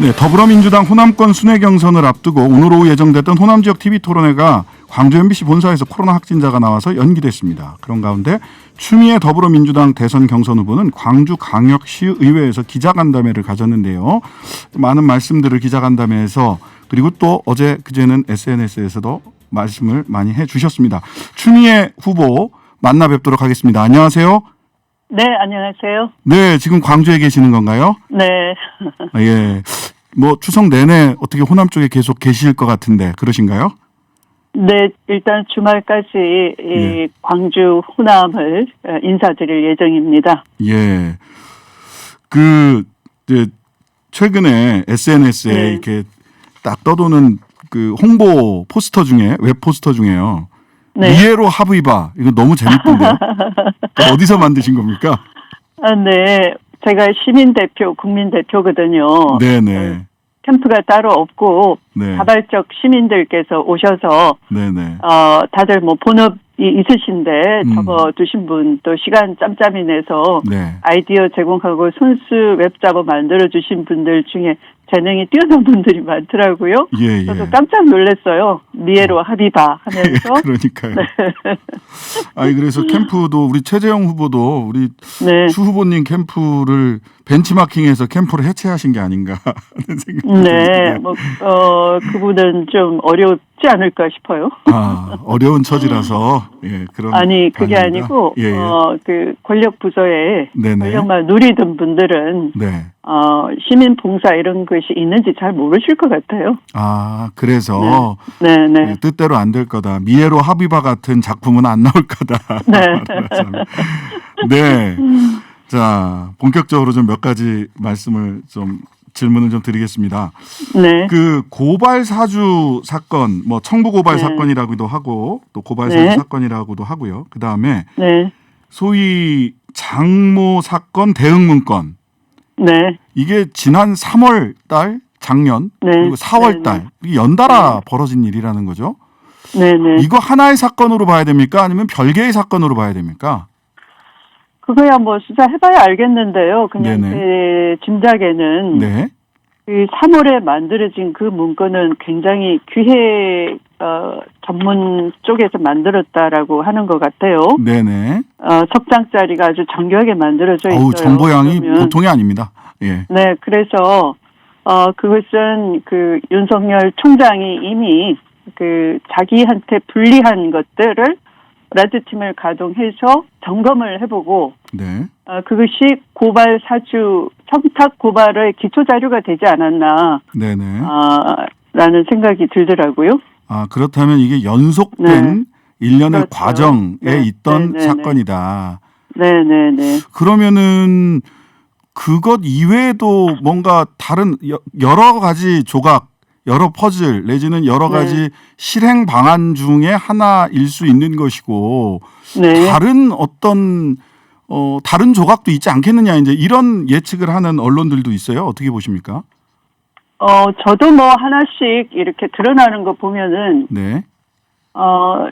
네, 더불어민주당 호남권 순회 경선을 앞두고 오늘 오후 예정됐던 호남 지역 TV 토론회가 광주 MBC 본사에서 코로나 확진자가 나와서 연기됐습니다. 그런 가운데 추미애 더불어민주당 대선 경선 후보는 광주 광역시의회에서 기자간담회를 가졌는데요. 많은 말씀들을 기자간담회에서 그리고 또 어제 그제는 SNS에서도 말씀을 많이 해주셨습니다. 추미애 후보 만나 뵙도록 하겠습니다. 안녕하세요. 네, 안녕하세요. 네, 지금 광주에 계시는 건가요? 네. 예. 뭐 추석 내내 어떻게 호남 쪽에 계속 계실 것 같은데 그러신가요? 네, 일단 주말까지 이 광주 호남을 인사드릴 예정입니다. 예. 이제 최근에 SNS에 이렇게 딱 떠도는 그 홍보 포스터 중에 웹 포스터 중에요. 네. 미에로 하브이바 이거 너무 재밌던데요. 어디서 만드신 겁니까? 아, 네. 제가 시민 대표, 국민 대표거든요. 네네. 캠프가 따로 없고 네. 자발적 시민들께서 오셔서 네네. 다들 뭐 본업이 있으신데 적어두신 분 또 시간 짬짬이 내서 네. 아이디어 제공하고 손수 웹잡어 만들어 주신 분들 중에 재능이 뛰어난 분들이 많더라고요. 예, 저도 예. 깜짝 놀랐어요. 미에로 하비바 하면서. 그러니까요. 아니 그래서 캠프도 우리 최재형 후보도 우리 네. 추 후보님 캠프를 벤치마킹해서 캠프를 해체하신 게 아닌가 하는 생각이 네, 드는데. 뭐 그분은 좀 어렵지 않을까 싶어요. 아, 어려운 처지라서 예, 그런 아니 그게 아닌가? 아니고 예, 예. 그 권력 부서에 네네. 권력만 누리던 분들은 네. 시민 봉사 이런 것이 있는지 잘 모르실 것 같아요. 아, 그래서 네, 네. 뜻대로 안 될 거다. 미에로 하비바 같은 작품은 안 나올 거다. 네. 네. 자, 본격적으로 좀 몇 가지 말씀을 질문을 좀 드리겠습니다. 네. 그 고발 사주 사건, 뭐 청부 고발 네. 사건이라고도 하고 또 고발 네. 사주 사건이라고도 하고요. 그 다음에 네. 소위 장모 사건 대응 문건. 네. 이게 지난 3월 달 작년 네. 그리고 4월 달 이게 연달아 벌어진 일이라는 거죠. 네, 네. 이거 하나의 사건으로 봐야 됩니까? 아니면 별개의 사건으로 봐야 됩니까? 그거야 뭐 수사해봐야 알겠는데요. 그냥 네네. 제 짐작에는 네. 그 3월에 만들어진 그 문건은 굉장히 기획 전문 쪽에서 만들었다라고 하는 것 같아요. 네네. 석장짜리가 아주 정교하게 만들어져 있어요. 어우, 정보량이 그러면, 보통이 아닙니다. 예. 네, 그래서 그것은 그 윤석열 총장이 이미 그 자기한테 불리한 것들을 레드팀을 가동해서 점검을 해보고 네. 그것이 고발 사주 청탁 고발의 기초 자료가 되지 않았나 네네. 라는 생각이 들더라고요. 아, 그렇다면 이게 연속된 일련의 그렇죠. 과정에 네. 있던 네. 사건이다. 네네네. 그러면은 그것 이외에도 뭔가 다른 여러 가지 조각, 여러 퍼즐 내지는 여러 가지 실행 방안 중에 하나일 수 있는 것이고 네. 다른 어떤 다른 조각도 있지 않겠느냐 이제 이런 예측을 하는 언론들도 있어요. 어떻게 보십니까? 저도 뭐 하나씩 이렇게 드러나는 거 보면은 네.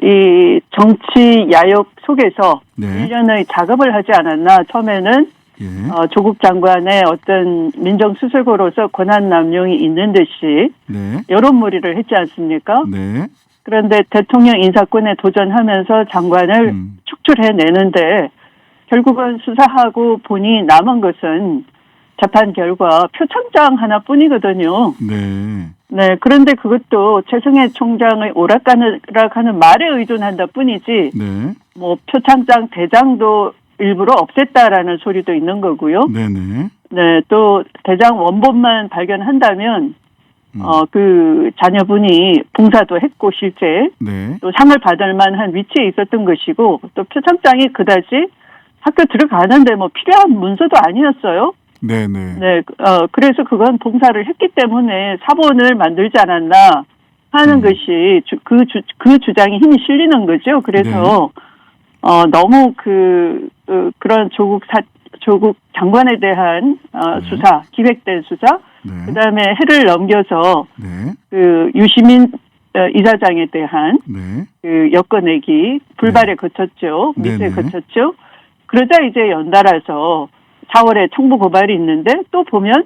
이 정치 야욕 속에서 네. 일련의 작업을 하지 않았나. 처음에는 예. 조국 장관의 어떤 민정수석으로서 권한 남용이 있는 듯이 네. 여론몰이를 했지 않습니까? 네. 그런데 대통령 인사권에 도전하면서 장관을 축출해내는데 결국은 수사하고 보니 남은 것은 재판 결과 표창장 하나뿐이거든요. 네. 네, 그런데 그것도 최승혜 총장의 오락가락하는 말에 의존한다 뿐이지, 네. 뭐 표창장 대장도 일부러 없앴다라는 소리도 있는 거고요. 네네. 네, 또 대장 원본만 발견한다면 그 자녀분이 봉사도 했고 실제 네. 또 상을 받을 만한 위치에 있었던 것이고 또 표창장이 그다지 학교 들어가는데 뭐 필요한 문서도 아니었어요. 네네. 네, 그래서 그건 봉사를 했기 때문에 사본을 만들지 않았나 하는 것이 그 주장이 힘이 실리는 거죠. 그래서 너무 그런 조국 장관에 대한 수사, 기획된 수사, 그다음에 해를 넘겨서 그 유시민 이사장에 대한 그 엮어내기 불발에 거쳤죠. 미수에 거쳤죠. 그러자 이제 연달아서 4월에 청부 고발이 있는데 또 보면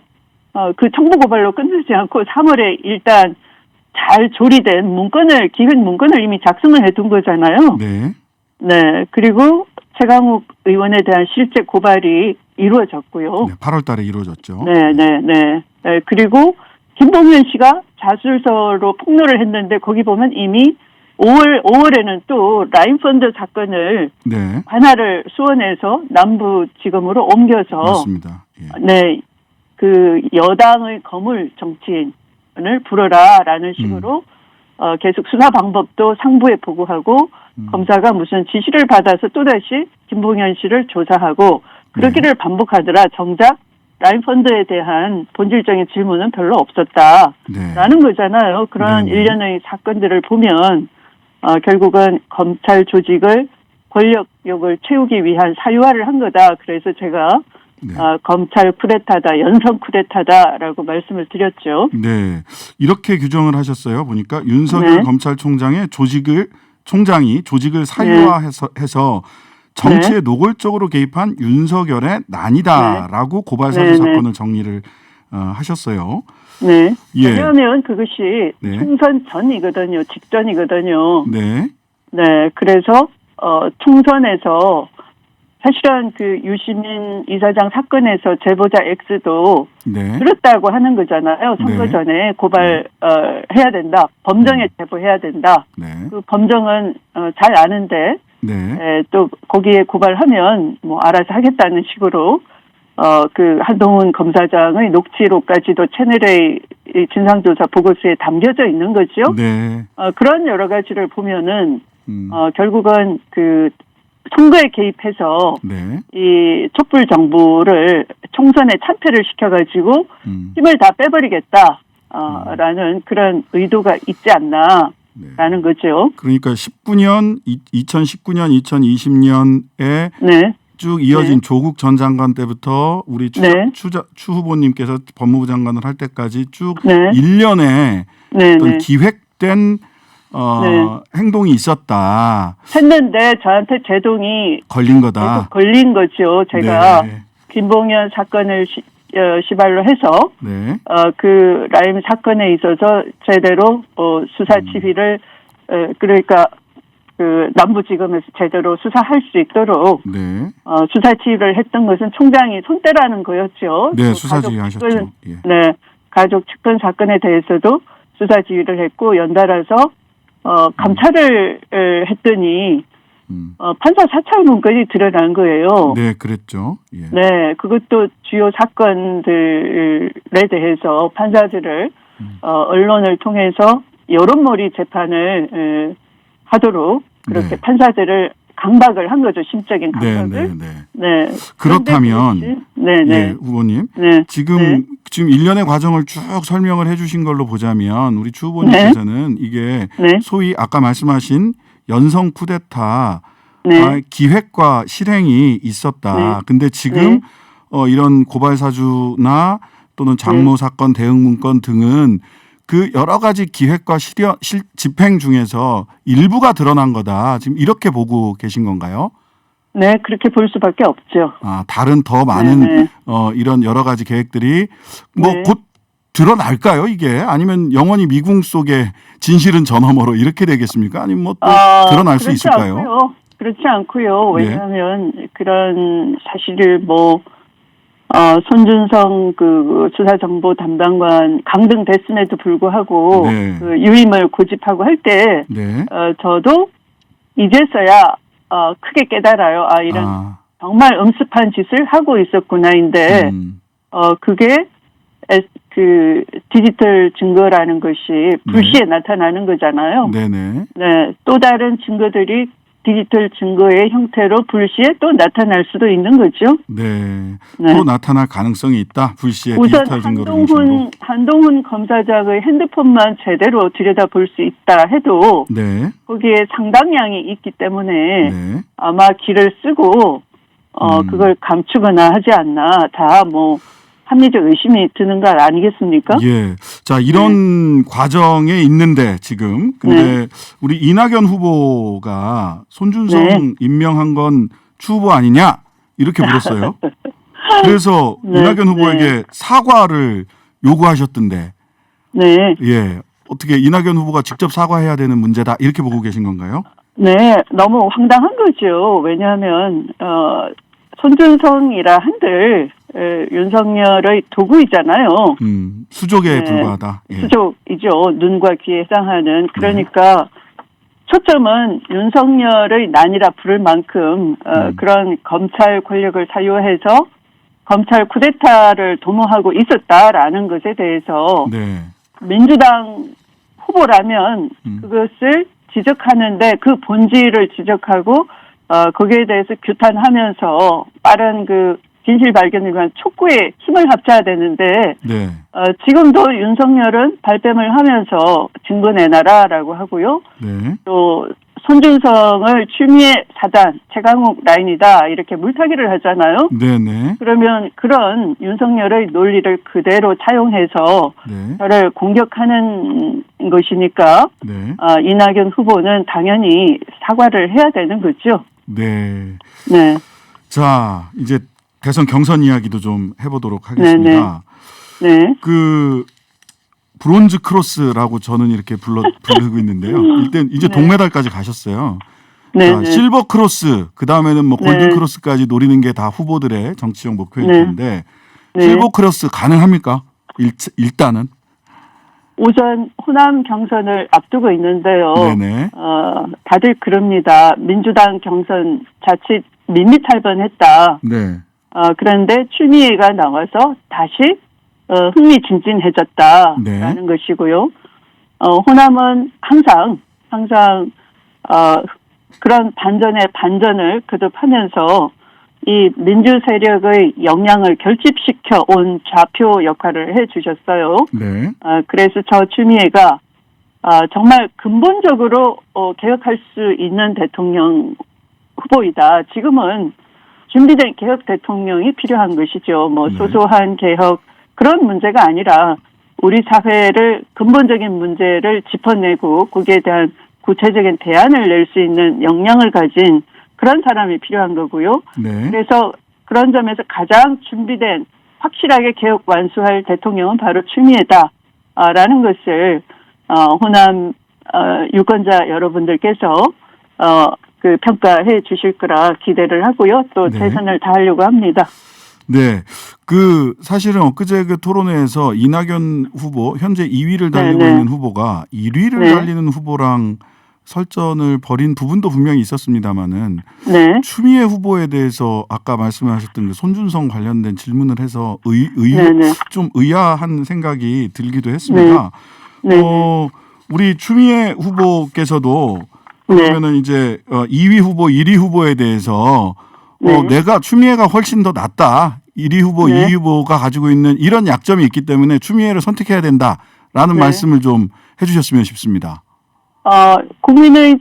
그 청부 고발로 끝나지 않고 3월에 일단 잘 조리된 문건을, 기획 문건을 이미 작성을 해둔 거잖아요. 네. 네. 그리고 최강욱 의원에 대한 실제 고발이 이루어졌고요. 네, 8월 달에 이루어졌죠. 네. 그리고 김봉현 씨가 자술서로 폭로를 했는데 거기 보면 이미 5월에는 또 라인펀드 사건을 네. 관할을 수원에서 남부지검으로 옮겨서 맞습니다. 예. 네, 그 여당의 거물 정치인을 불어라라는 식으로 계속 수사 방법도 상부에 보고하고 검사가 무슨 지시를 받아서 또다시 김봉현 씨를 조사하고 그러기를 반복하더라. 정작 라인펀드에 대한 본질적인 질문은 별로 없었다라는 거잖아요. 그런 일련의 사건들을 보면 결국은 검찰 조직을 권력욕을 채우기 위한 사유화를 한 거다. 그래서 제가 검찰 쿠데타다, 연성 쿠데타다라고 말씀을 드렸죠. 네, 이렇게 규정을 하셨어요. 보니까 윤석열 검찰총장의 총장이 조직을 사유화해서 정치에 노골적으로 개입한 윤석열의 난이다라고 고발사주 사건을 정리를 하셨어요. 네. 예. 왜냐하면 그것이 총선 전이거든요. 직전이거든요. 네. 네. 그래서 총선에서 사실은 그 유시민 이사장 사건에서 제보자 X도 그렇다고 하는 거잖아요. 선거 전에 고발해야 된다. 범정에 제보해야 된다. 그 범정은 잘 아는데 또 거기에 고발하면 뭐 알아서 하겠다는 식으로 그 한동훈 검사장의 녹취록까지도 채널A 진상조사 보고서에 담겨져 있는 거죠. 그런 여러 가지를 보면은 결국은 그 선거에 개입해서 이 촛불 정부를 총선에 참패를 시켜가지고 힘을 다 빼버리겠다. 라는 그런 의도가 있지 않나라는 거죠. 그러니까 2019년, 2020년에 쭉 이어진 조국 전 장관 때부터 우리 추 후보님께서 법무부 장관을 할 때까지 쭉 1년에 어떤 기획된 행동이 있었다. 했는데 저한테 제동이 걸린 거다. 걸린 거죠. 제가 김봉현 사건을 시발로 해서 그 라임 사건에 있어서 제대로 수사 지휘를 그러니까 그 남부지검에서 제대로 수사할 수 있도록 수사 지휘를 했던 것은 총장이 손대라는 거였죠. 네, 수사 지휘하셨죠. 네, 가족 측근 사건에 대해서도 수사 지휘를 했고 연달아서 감찰을 했더니 판사 사찰 문건이 드러난 거예요. 네, 그랬죠. 네, 그것도 주요 사건들에 대해서 판사들을 언론을 통해서 여론몰이 재판을 하도록 그렇게 판사들을 강박을 한 거죠. 심적인 강박을. 그렇다면 후보님 지금 1년의 과정을 쭉 설명을 해 주신 걸로 보자면 우리 추 후보님께서는 이게 소위 아까 말씀하신 연성 쿠데타 기획과 실행이 있었다. 근데 지금 이런 고발 사주나 또는 장모 사건 대응 문건 등은 그 여러 가지 기획과 집행 중에서 일부가 드러난 거다. 지금 이렇게 보고 계신 건가요? 네, 그렇게 볼 수밖에 없죠. 다른 더 많은 이런 여러 가지 계획들이 곧 드러날까요, 이게? 아니면 영원히 미궁 속에 진실은 저 너머로 이렇게 되겠습니까? 아니면 뭐 또 드러날 수 있을까요? 그렇지 않고요. 왜냐하면 그런 사실을 손준성 그 수사정보 담당관 강등됐음에도 불구하고 그 유임을 고집하고 할 때 저도 이제서야 크게 깨달아요. 이런 정말 엄습한 짓을 하고 있었구나인데 그게 그 디지털 증거라는 것이 불시에 나타나는 거잖아요. 네, 또 다른 증거들이 디지털 증거의 형태로 불시에 또 나타날 수도 있는 거죠. 또 나타날 가능성이 있다. 불시에 우선 디지털 증거로 한동훈 검사장의 핸드폰만 제대로 들여다볼 수 있다 해도 거기에 상당량이 있기 때문에 아마 길을 쓰고 그걸 감추거나 하지 않나. 다 합리적 의심이 드는 거 아니겠습니까? 자, 이런 과정에 있는데 지금 근데 우리 이낙연 후보가 손준성 임명한 건 추 후보 아니냐 이렇게 물었어요. 그래서 이낙연 후보에게 사과를 요구하셨던데. 네. 예. 어떻게 이낙연 후보가 직접 사과해야 되는 문제다 이렇게 보고 계신 건가요? 네, 너무 황당한 거죠. 왜냐하면 손준성이라 한들 윤석열의 도구이잖아요. 수족에 네, 불과하다. 예. 수족이죠. 눈과 귀에 해당하는. 그러니까 초점은 윤석열의 난이라 부를 만큼 그런 검찰 권력을 사유해서 검찰 쿠데타를 도모하고 있었다라는 것에 대해서 네. 민주당 후보라면 그것을 지적하는데 그 본질을 지적하고 거기에 대해서 규탄하면서 빠른 그 진실 발견을 위한 촉구에 힘을 합쳐야 되는데 네. 지금도 윤석열은 발뺌을 하면서 증거 내놔라라고 하고요. 네. 또 손준성을 추미애 사단 최강욱 라인이다 이렇게 물타기를 하잖아요. 네네. 그러면 그런 윤석열의 논리를 그대로 차용해서 네. 저를 공격하는 것이니까 네. 이낙연 후보는 당연히 사과를 해야 되는 거죠. 네. 네. 자, 이제 대선 경선 이야기도 좀 해보도록 하겠습니다. 네. 그 브론즈 크로스라고 저는 이렇게 부르고 있는데요. 일단 이제 네. 동메달까지 가셨어요. 네. 자, 실버 크로스, 그 다음에는 뭐 골든 네. 크로스까지 노리는 게 다 후보들의 정치적 목표일 네. 텐데 네. 실버 크로스 가능합니까? 일단은. 우선 호남 경선을 앞두고 있는데요. 네네. 다들 그럽니다. 민주당 경선 자칫 밋밋할 뻔했다. 네. 그런데 추미애가 나와서 다시 흥미진진해졌다라는 네. 것이고요. 호남은 항상 그런 반전의 반전을 거듭하면서 이 민주 세력의 역량을 결집시켜 온 좌표 역할을 해주셨어요. 네. 그래서 저 추미애가 정말 근본적으로 개혁할 수 있는 대통령 후보이다. 지금은 준비된 개혁 대통령이 필요한 것이죠. 뭐 네. 소소한 개혁 그런 문제가 아니라 우리 사회를 근본적인 문제를 짚어내고 거기에 대한 구체적인 대안을 낼 수 있는 역량을 가진 그런 사람이 필요한 거고요. 네. 그래서 그런 점에서 가장 준비된 확실하게 개혁 완수할 대통령은 바로 추미애다라는 것을 호남 유권자 여러분들께서 그 평가해 주실 거라 기대를 하고요. 또 네. 최선을 다하려고 합니다. 네. 그 사실은 엊그제 그 토론회에서 이낙연 후보 현재 2위를 달리고 네네. 있는 후보가 1위를 네. 달리는 후보랑 설전을 벌인 부분도 분명히 있었습니다마는 네. 추미애 후보에 대해서 아까 말씀하셨던 그 손준성 관련된 질문을 해서 네네. 좀 의아한 생각이 들기도 했습니다. 네. 우리 추미애 후보께서도 네. 그러면은 이제 2위 후보, 1위 후보에 대해서 네. 내가 추미애가 훨씬 더 낫다. 1위 후보, 네. 2위 후보가 가지고 있는 이런 약점이 있기 때문에 추미애를 선택해야 된다라는 네. 말씀을 좀 해주셨으면 싶습니다. 국민의힘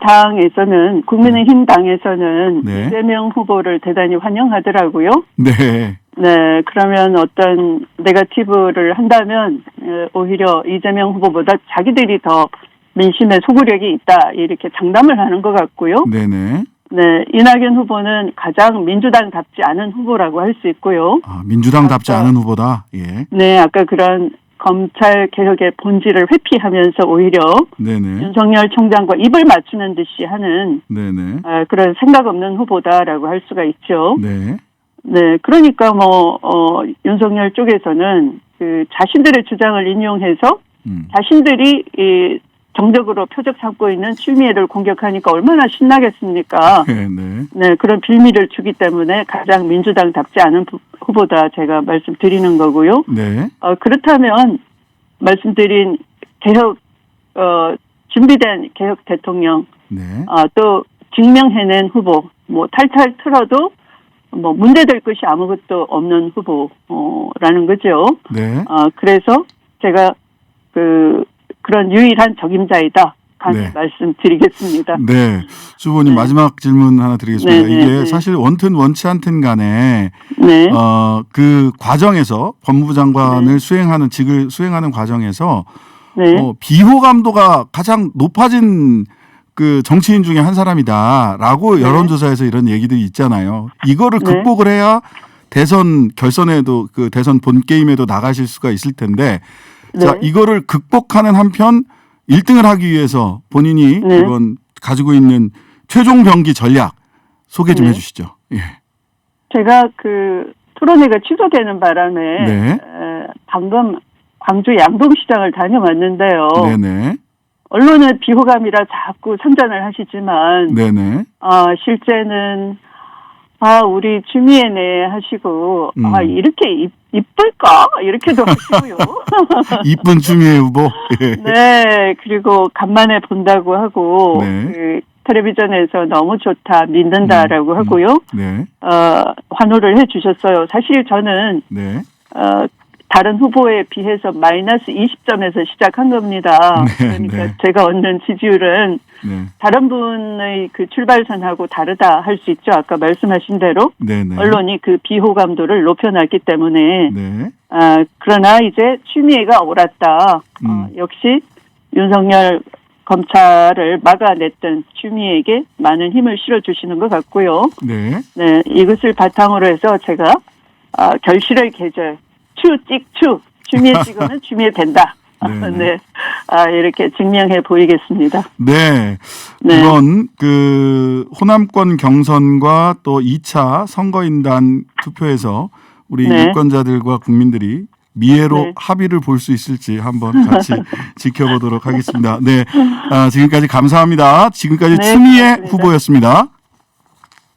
당에서는 네. 이재명 후보를 대단히 환영하더라고요. 네. 네, 그러면 어떤 네거티브를 한다면 오히려 이재명 후보보다 자기들이 더 민심에 소구력이 있다 이렇게 장담을 하는 것 같고요. 네네. 네, 이낙연 후보는 가장 민주당답지 않은 후보라고 할 수 있고요. 민주당답지 않은 후보다. 예. 네, 아까 그런 검찰 개혁의 본질을 회피하면서 오히려 네네. 윤석열 총장과 입을 맞추는 듯이 하는 네네. 그런 생각 없는 후보다라고 할 수가 있죠. 네. 네, 그러니까 윤석열 쪽에서는 그 자신들의 주장을 인용해서 자신들이 이 정적으로 표적 삼고 있는 추미애를 공격하니까 얼마나 신나겠습니까? 네. 네, 그런 빌미를 주기 때문에 가장 민주당답지 않은 후보다 제가 말씀드리는 거고요. 네. 그렇다면 말씀드린 개혁 준비된 개혁 대통령 네. 또 증명해낸 후보 뭐 탈탈 틀어도 뭐 문제될 것이 아무것도 없는 후보라는 거죠. 네. 그래서 제가 그런 유일한 적임자이다. 감히 네. 말씀드리겠습니다. 네. 주보님 네. 마지막 질문 하나 드리겠습니다. 네, 이게 네. 사실 원튼 원치 않든 간에 네. 그 과정에서 법무부 장관을 네. 직을 수행하는 과정에서 네. 비호감도가 가장 높아진 그 정치인 중에 한 사람이다라고 네. 여론조사에서 이런 얘기들이 있잖아요. 이거를 네. 극복을 해야 대선 결선에도 그 대선 본 게임에도 나가실 수가 있을 텐데 네. 자, 이거를 극복하는 한편 1등을 하기 위해서 본인이 네. 이번 가지고 있는 최종 병기 전략 소개 좀 네. 해주시죠. 예. 제가 그 토론회가 취소되는 바람에 네. 방금 광주 양동시장을 다녀왔는데요. 네네. 언론은 비호감이라 자꾸 선전을 하시지만 네네. 실제는 우리 추미애네 하시고 이렇게 이쁠까 이렇게도 하시고요. 이쁜 추미애 후보. 예. 네, 그리고 간만에 본다고 하고 네. 그 텔레비전에서 너무 좋다 믿는다라고 하고요. 네. 환호를 해주셨어요. 사실 저는 네. 다른 후보에 비해서 마이너스 20점에서 시작한 겁니다. 네, 그러니까 네. 제가 얻는 지지율은 네. 다른 분의 그 출발선하고 다르다 할 수 있죠. 아까 말씀하신 대로 네네. 언론이 그 비호감도를 높여놨기 때문에 네. 그러나 이제 추미애가 옳았다. 역시 윤석열 검찰을 막아냈던 추미애에게 많은 힘을 실어주시는 것 같고요. 네. 네, 이것을 바탕으로 해서 제가 결실의 계절 추 찍추 추미애 찍으면 추미애 된다. 네네. 네, 이렇게 증명해 보이겠습니다. 네. 네. 이번 그 호남권 경선과 또 2차 선거인단 투표에서 우리 네. 유권자들과 국민들이 미애로 네. 합의를 볼 수 있을지 한번 같이 지켜보도록 하겠습니다. 네. 지금까지 감사합니다. 지금까지 네, 추미애 고맙습니다. 후보였습니다.